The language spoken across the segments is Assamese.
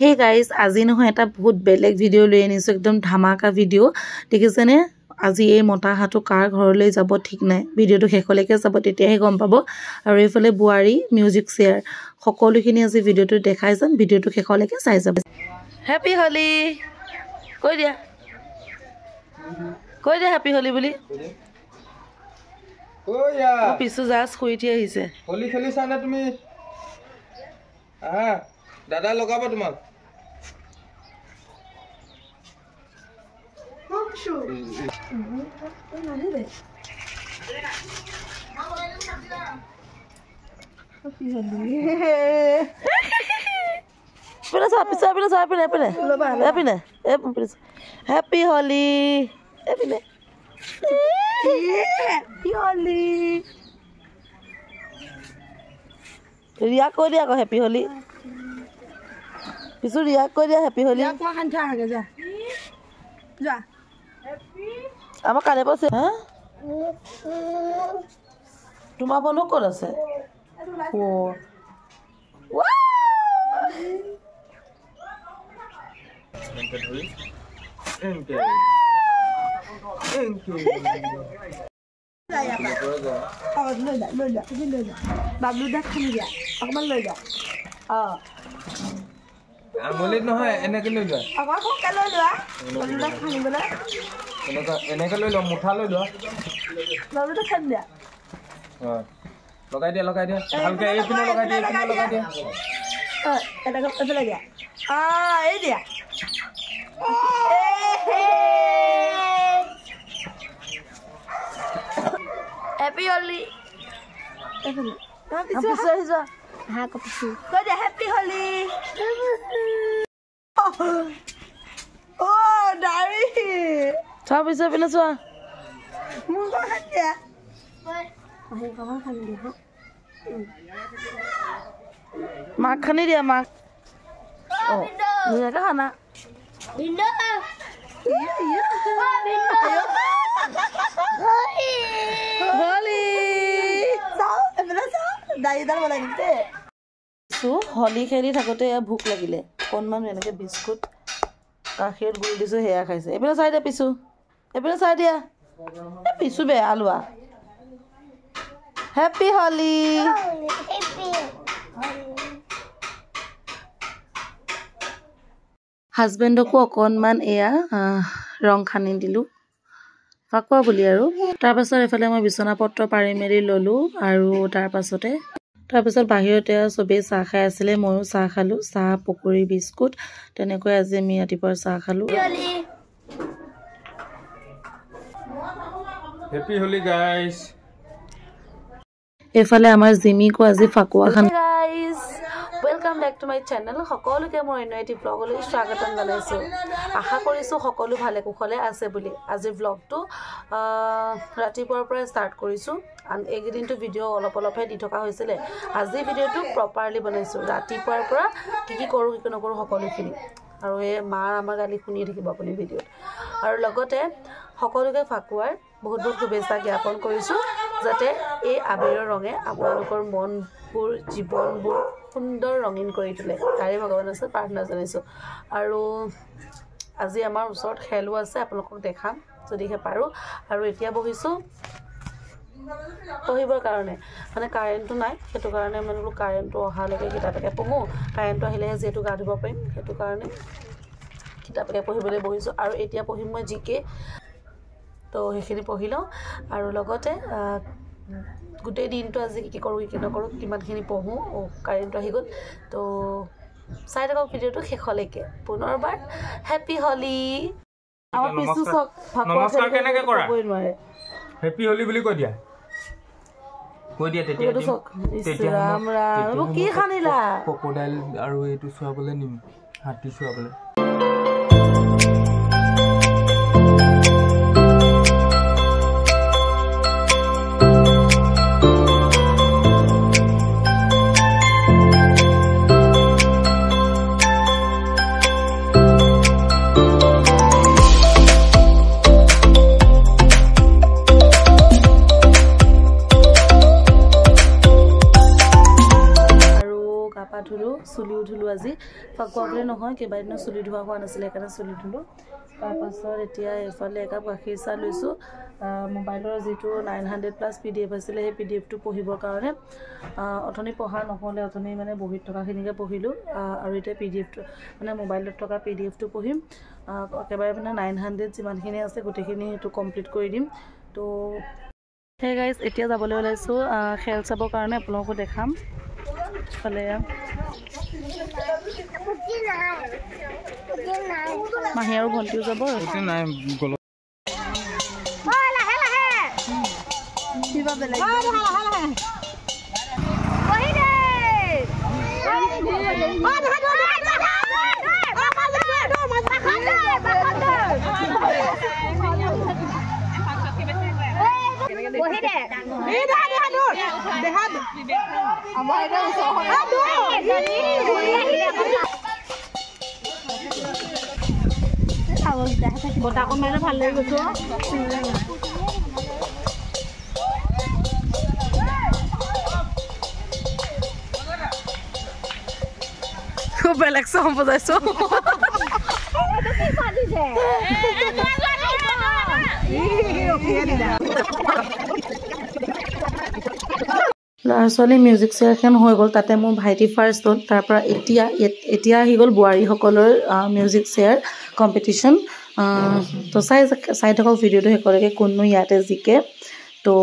Hey guys, আজি নহয় এটা বহুত বেলেগ ভিডিও লৈ আনিছো একদম ধামাকা ভিডিও দেখিছেনে আজি এই মটা হাতু কাৰ ঘৰলৈ যাব ঠিক নাই ভিডিওটো শেষলৈকে চাব তেতিয়াহে গম পাব আৰু এইফালে বুৱাৰী মিউজিক শেয়াৰ সকলোখিনি আজি ভিডিওটো দেখাই যাম ভিডিওটো শেষলৈকে চাই যাব হ্যাপি হোলি কৈ দিয়া হ্যাপি হোলি বুলি ওয়া পিছু জাস কইতি আহিছে হোলি খেলিছা না তুমি দাদা লগাব তোমাক Happy Holi. Riak kau dia kau happy Holi. Pisu riak kau dia happy Holi. Aku akan cari aja. Ja. Happy. Ama kare pose. Hah? Tuma bono kor ase. Oh. Wow. Bablu dah kan dia. Aku malu dah. Amulet no hai enake loi loa Aku kalau loa. Bablu dah kan bola. enake loi loa mutha loi loa Bablu dah kan dia. logai dia bhalke ei pino logai dia Ada apa lagi? Ini dia. Happy Holi. Pisu. Aku pisu. Kau dah Happy Holi. Oh, dari. Coba pisu pina sua. Muka kan dia. Kamu kan dia. Makan ni dia mak. Oh, ni ada kan nak? Binda. Iya. Binda. Holi. Dari dah bola ni. So, Holi খেলি থাকোতে ভুক লাগিলে কোনমান এনেকে বিস্কুট কাখেৰ গুল দিছো হেয়া খাইছে এপিনে চাই দে পিছু এপিনে চাই দিয়া পিছু বে আলুয়া হ্যাপি হোলি হাজবেণ্ডকো অকণমান এয়া ৰং খানি দিলোঁ ফাকুৱা বুলি আৰু তাৰপাছত এফালে মই বিছনা পত্ৰ পাৰি মেলি ল'লোঁ আৰু তাৰপাছত বাহিৰতে চবেই চাহ খাই আছিলে ময়ো চাহ খালোঁ চাহ পকৰি বিস্কুট তেনেকৈ আজি আমি ৰাতিপুৱাৰ চাহ খালোঁ Happy Holi guys এফালে আমাৰ জিমিকো আজি ফাকুৱা খান guys welcome back to my channel সকলোকে মই অন্য এটি ব্লগলৈ স্বাগতম জনাইছো আশা কৰিছো সকলো ভালে কুশলে আছে বুলি আজি ব্লগটো ৰাতিপুৱাৰ পৰা ষ্টাৰ্ট কৰিছো আৰু এইদিনটো ভিডিও অলপহে দি থকা হৈছিল আজি ভিডিওটো প্ৰপাৰলি বনাইছো ৰাতিপুৱাৰ পৰা কি কৰো কি নকৰো সকলোখিনি আৰু এই মাৰ আমাৰ গালি শুনি থাকিব আপুনি ভিডিওত আৰু লগতে সকলোকে ফাকুৱাৰ বহুত শুভেচ্ছা জ্ঞাপন কৰিছো যাতে এই আবিৰৰ ৰঙে আপোনালোকৰ মনবোৰ জীৱনবোৰ সুন্দৰ ৰঙীন কৰি তোলে তাৰে ভগৱানৰ ওচৰত প্ৰাৰ্থনা জনাইছো আৰু আজি আমাৰ ওচৰত খেলো আছে আপোনালোকক দেখাম যদিহে পাৰো আৰু এতিয়া বহিছো পঢ়িবৰ কাৰণে মানে কাৰেণ্টটো নাই সেইটো কাৰণে মানে কাৰেণ্টটো অহালৈকে কিতাপকে পঢ়ো কাৰেণ্টটো আহিলেহে যেটো গা ধুব পাৰিম সেইটো কাৰণে কিতাপকে পঢ়িবলৈ বহিছো আৰু এতিয়া পঢ়িম মই জিকে তো হেখিনি পঢ়িলো আৰু লগতে গোটেই দিনটো আজি কি কৰো কি নকৰো কিমানখিনি পঢ়ো কাৰেণ্ট আহি গল তো চাই থাকক ভিডিওটো শেষলৈকে পুনৰবাৰ হ্যাপি হোলি আমাৰ পিছু সক নমস্কাৰ কেনেকৈ কৰা হ্যাপি হোলি বুলি কৈ দিয়া তেতিয়া ৰাম ৰাম কি খানিলা ক্ৰকডাইল আৰু এইটো চুৱাবলৈ নিম হাতী চুৱাবলৈ ধুলো চুলিও ধুলোঁ আজি ফাকুৱা বুলি নহয় কেইবাদিনো চুলি ধোৱা হোৱা নাছিলে সেইকাৰণে চুলি ধুলোঁ তাৰপাছত এতিয়া এইফালে একাপ গাখীৰ চাহ লৈছোঁ মোবাইলৰ যিটো 900+ PDF আছিলে সেই PDFটো পঢ়িবৰ কাৰণে অথনি পঢ়া নহ'লে অথনি মানে বহীত থকাখিনিকে পঢ়িলোঁ আৰু এতিয়া PDFটো মানে মোবাইলত থকা PDFটো পঢ়িম একেবাৰে মানে 900 যিমানখিনি আছে গোটেইখিনি সেইটো কমপ্লিট কৰি দিম তো হে গাইজ এতিয়া যাবলৈ ওলাইছোঁ খেল চাবৰ কাৰণে আপোনালোকো দেখাম ফালে মাহী আৰু ভণ্টিও যাব বতাহখন মাৰিলে ভাল লাগি গৈছোঁ খুব বেলেগ চম বজাইছোঁ ল'ৰা ছোৱালী মিউজিক চেয়াৰখন হৈ গ'ল তাতে মোৰ ভাইটি ফাৰ্ষ্ট হ'ল তাৰপৰা এতিয়া আহি গ'ল বোৱাৰীসকলৰ মিউজিক চেয়াৰ কম্পিটিশ্যন তো চাই থাকক ভিডিঅ'টো শেষলৈকে কোননো ইয়াতে জিকে তো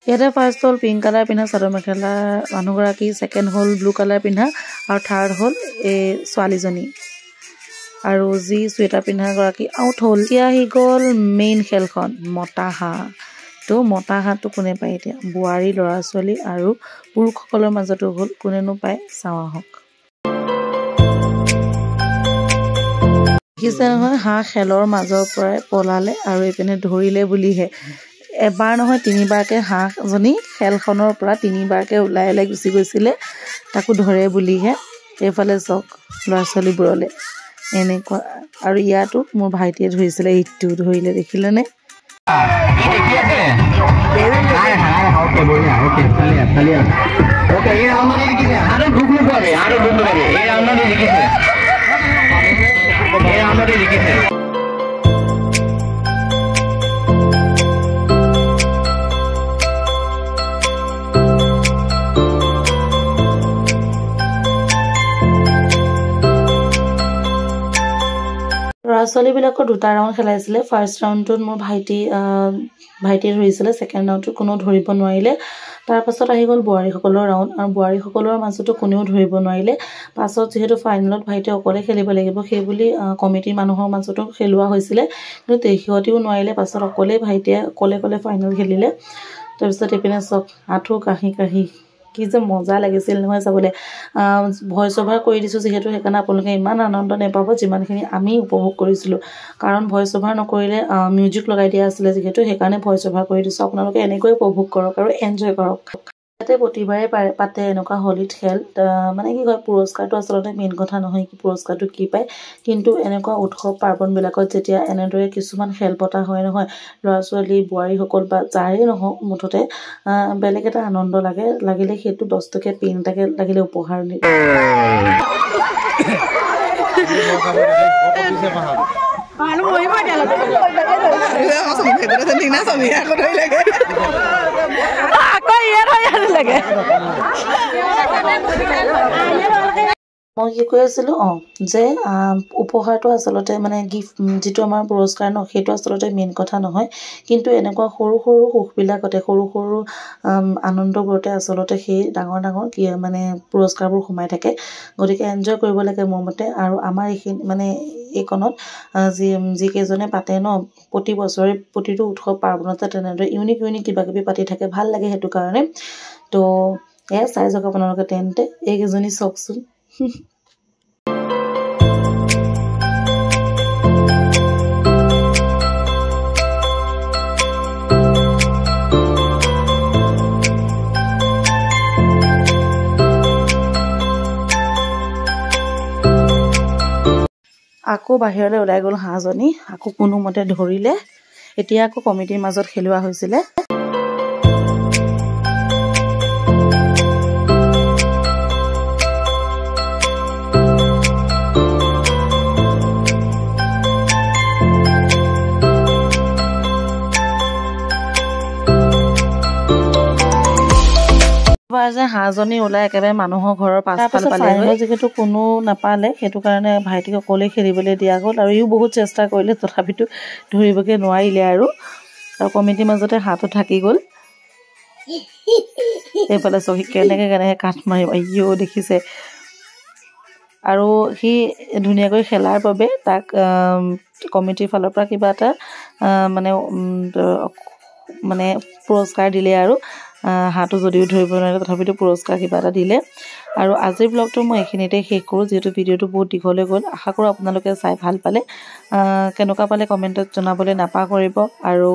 ইয়াতে ফাৰ্ষ্ট হ'ল পিংক কালাৰ পিন্ধা চাদৰ মেখেলা মানুহগৰাকী ছেকেণ্ড হ'ল ব্লু কালাৰ পিন্ধা আৰু থাৰ্ড হ'ল এই ছোৱালীজনী আৰু যি চুৱেটাৰ পিন্ধাগৰাকী আউট হ'ল এতিয়া আহি গ'ল মেইন খেলখন মতা হাঁহ তো মতা হাঁহটো কোনে পায় এতিয়া বোৱাৰী ল'ৰা ছোৱালী আৰু পুৰুষসকলৰ মাজতো হ'ল কোনেনো পায় চাওঁ আহক দেখিছে নহয় হাঁহ খেলৰ মাজৰ পৰাই পলালে আৰু এইপিনে ধৰিলে বুলিহে এবাৰ নহয় তিনিবাৰকে হাঁহজনী খেলখনৰ পৰা তিনিবাৰকে ওলাই গুচি গৈছিলে তাকো ধৰে বুলিহে এইফালে চাওক ল'ৰা ছোৱালীবোৰলে এনেকুৱা আৰু ইয়াতো মোৰ ভাইটিয়ে ধৰিছিলে ইটো ধৰিলে দেখিলেনে ল'ৰা ছোৱালীবিলাকৰ দুটা ৰাউণ্ড খেলাইছিলে ফাৰ্ষ্ট ৰাউণ্ডটোত মোৰ ভাইটিয়ে ধৰিছিলে ছেকেণ্ড ৰাউণ্ডটোত কোনো ধৰিব নোৱাৰিলে তাৰপাছত আহি গ'ল বোৱাৰীসকলৰ ৰাউণ্ড আৰু বোৱাৰীসকলৰ মাজতো কোনেও ধৰিব নোৱাৰিলে পাছত যিহেতু ফাইনেলত ভাইটিয়ে অকলে খেলিব লাগিব সেইবুলি কমিটিৰ মানুহৰ মাজতো খেলোৱা হৈছিলে কিন্তু সিহঁতিও নোৱাৰিলে পাছত ভাইটিয়ে অকলে ফাইনেল খেলিলে তাৰপিছত এইপিনে চব আঁঠু কাহি কি যে মজা লাগিছিল নহয় চাবলৈ ভইচ অভাৰ কৰি দিছোঁ যিহেতু সেইকাৰণে আপোনালোকে ইমান আনন্দ নাপাব যিমানখিনি আমি উপভোগ কৰিছিলোঁ কাৰণ ভইচ অভাৰ নকৰিলে মিউজিক লগাই দিয়া আছিলে যিহেতু সেইকাৰণে ভইচ অভাৰ কৰি দিছোঁ আপোনালোকে এনেকৈ উপভোগ কৰক আৰু এনজয় কৰক ইয়াতে প্ৰতিবাৰে পাতে এনেকুৱা হলিত খেল মানে কি কয় পুৰস্কাৰটো আচলতে মেইন কথা নহয় কি পুৰস্কাৰটো কি পায় কিন্তু এনেকুৱা উৎসৱ পাৰ্বণবিলাকত যেতিয়া এনেদৰে কিছুমান খেল পতা হয় নহয় ল'ৰা ছোৱালী বোৱাৰীসকল বা যাৰেই নহওক মুঠতে বেলেগ এটা আনন্দ লাগিলে সেইটো 10 টকীয়া পেন এটাকে লাগিলে উপহাৰ দিয়ে আৰু মৰিব দিয়া আকৌ ইয়াত হৈ লাগে মই কি কৈ আছিলোঁ যে উপহাৰটো আচলতে মানে গিফ্ট যিটো আমাৰ পুৰস্কাৰ ন সেইটো আচলতে মেইন কথা নহয় কিন্তু এনেকুৱা সৰু সৰু সুখবিলাকতে সৰু সৰু আনন্দবোৰতে আচলতে সেই ডাঙৰ ডাঙৰ মানে পুৰস্কাৰবোৰ সোমাই থাকে গতিকে এনজয় কৰিব লাগে মোৰ মতে আৰু আমাৰ এইখিনি মানে এইকণত যিকেইজনে পাতে ন প্ৰতি বছৰে প্ৰতিটো উৎসৱ পাৰ্বণতে তেনেদৰে ইউনিক ইউনিক কিবা কিবি পাতি থাকে ভাল লাগে সেইটো কাৰণে তো এয়া চাই যাওক আপোনালোকে তেন্তে এইকেইজনী চাওকচোন আকৌ বাহিৰলৈ ওলাই গ'ল হাঁহজনী আকৌ কোনোমতে ধৰিলে এতিয়া আকৌ কমিটিৰ মাজত খেলোৱা হৈছিলে যে হাঁহজনী ওলাই একেবাৰে মানুহৰ ঘৰৰ পাছফাল পালে যিহেতু কোনো নাপালে সেইটো কাৰণে ভাইটিক অকলে খেলিবলৈ দিয়া গ'ল আৰু ইও বহুত চেষ্টা কৰিলে তথাপিতো ধৰিবগৈ নোৱাৰিলে আৰু কমিটিৰ মাজতে হাঁহটো থাকি গ'ল এইফালে চহী কেনেকৈ কাঠ মাৰিব ইও দেখিছে আৰু সি ধুনীয়াকৈ খেলাৰ বাবে তাক কমিটিৰ ফালৰ পৰা কিবা এটা মানে পুৰস্কাৰ দিলে আৰু হাঁহটো যদিও ধৰিব নোৱাৰে তথাপিতো পুৰস্কাৰ কিবা এটা দিলে আৰু আজিৰ ব্লগটো মই এইখিনিতে শেষ কৰোঁ যিহেতু ভিডিঅ'টো বহুত দীঘলৈ গ'ল আশা কৰোঁ আপোনালোকে চাই ভাল পালে কেনেকুৱা পালে কমেণ্টত জনাবলৈ নাপাহৰিব আৰু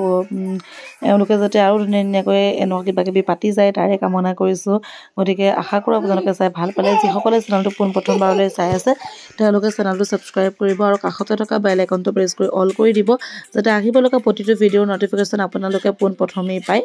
এওঁলোকে যাতে আৰু ধুনীয়াকৈ এনেকুৱা কিবা কিবি পাতি যায় তাৰে কামনা কৰিছোঁ গতিকে আশা কৰোঁ আপোনালোকে চাই ভাল পালে যিসকলে চেনেলটো পোনপ্ৰথমবাৰলৈ চাই আছে তেওঁলোকে চেনেলটো ছাবস্ক্ৰাইব কৰিব আৰু কাষতে থকা বেল আইকনটো প্ৰেছ কৰি অল কৰি দিব যাতে আহিব লগা প্ৰতিটো ভিডিঅ'ৰ ন'টিফিকেশ্যন আপোনালোকে পোনপ্ৰথমেই পায়